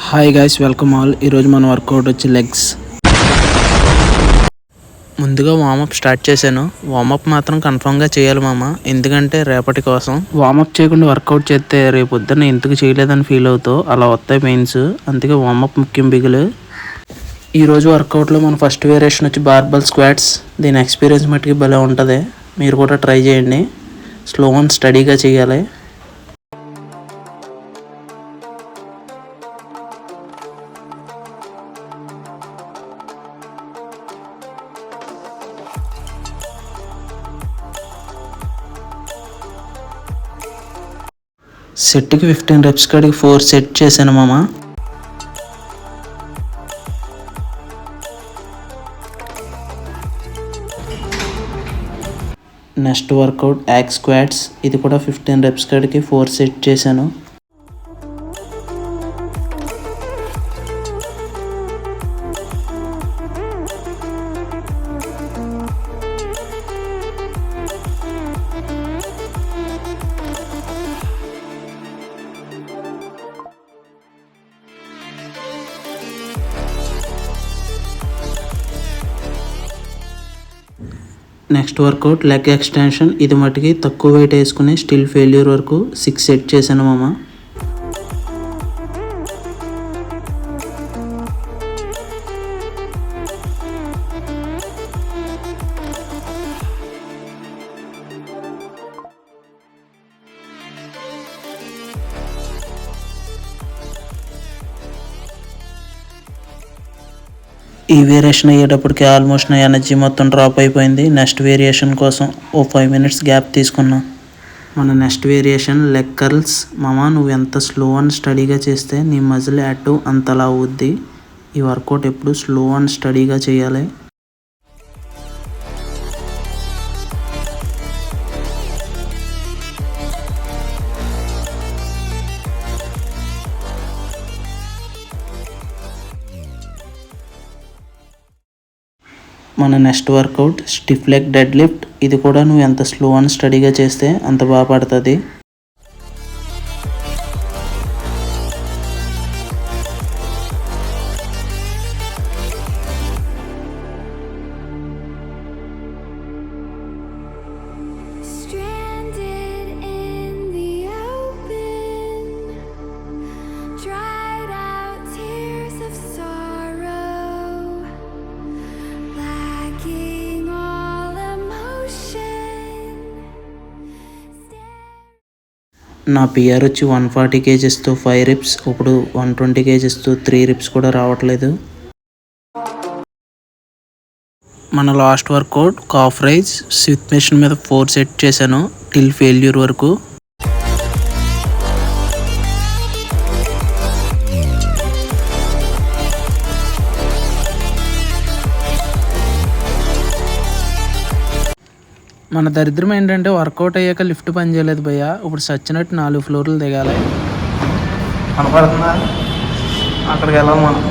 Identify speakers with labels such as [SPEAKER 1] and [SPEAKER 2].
[SPEAKER 1] Hi guys, welcome all. ఈరోజు మన work out వచ్చి లెగ్స్. ముందుగా వార్మప్ స్టార్ట్ చేశాను. వార్మప్ మాత్రం కన్ఫామ్గా చేయాలి మామ, ఎందుకంటే రేపటి కోసం. వార్మప్ చేయకుండా వర్కౌట్ చేస్తే రేపు పొద్దున్న ఎందుకు చేయలేదని ఫీల్ అవుతావు, అలా వస్తాయి పెయిన్స్. అందుకే వార్మప్ ముఖ్యం బిగులు. ఈరోజు వర్కౌట్లో మన ఫస్ట్ వేరియేషన్ వచ్చి బార్బల్ స్క్వాట్స్. దీని ఎక్స్పీరియన్స్ మట్టుకి భలే ఉంటుంది, మీరు కూడా ట్రై చేయండి. స్లో అండ్ స్టడీగా చేయాలి. సెట్కి 15 reps కాడికి 4 సెట్ చేశాను మామ. నెక్స్ట్ వర్కౌట్ యాక్ స్క్వాట్స్. ఇది కూడా 15 reps కాడికి 4 సెట్ చేశాను. Next work out leg extension. ఇది మటుకి తక్కువ వెయిట్ వేసుకుని స్టిల్ ఫెయిల్యూర్ వరకు 6 సెట్ చేశాను మామ. ఈ వేరియేషన్ అయ్యేటప్పటికి ఆల్మోస్ట్ నా ఎనర్జీ మొత్తం డ్రాప్ అయిపోయింది. నెక్స్ట్ వేరియేషన్ కోసం ఓ 5 minutes గ్యాప్ తీసుకున్నా. మన నెక్స్ట్ వేరియేషన్ లెగ్ కర్ల్స్. మామ, నువ్వు ఎంత స్లో అండ్ స్టడీగా చేస్తే నీ మజిల్ యాక్టివ్ అంతలా అవుద్ది. ఈ వర్కౌట్ ఎప్పుడు స్లో అండ్ స్టడీగా చేయాలి. మన next work out stiff leg dead lift. ఇది కూడా నువ్వు ఎంత స్లో అండ్ స్టడీగా చేస్తే అంత బాగా పడుతుంది. నా పిఆర్ వచ్చి 140 kgsతో 5 reps. ఇప్పుడు 120 kgsతో 3 reps కూడా రావట్లేదు. మన last workout calf raise. Smith machine మీద 4 సెట్ చేశాను టిల్ ఫెయిల్యూర్ వరకు. మన దరిద్రం ఏంటంటే వర్కౌట్ అయ్యాక లిఫ్ట్ పని చేయలేదు భయ్య. ఇప్పుడు సచ్చినట్టు 4 floors దిగాలి. కనపడుతుందా? అక్కడికి వెళ్ళాలి మనం.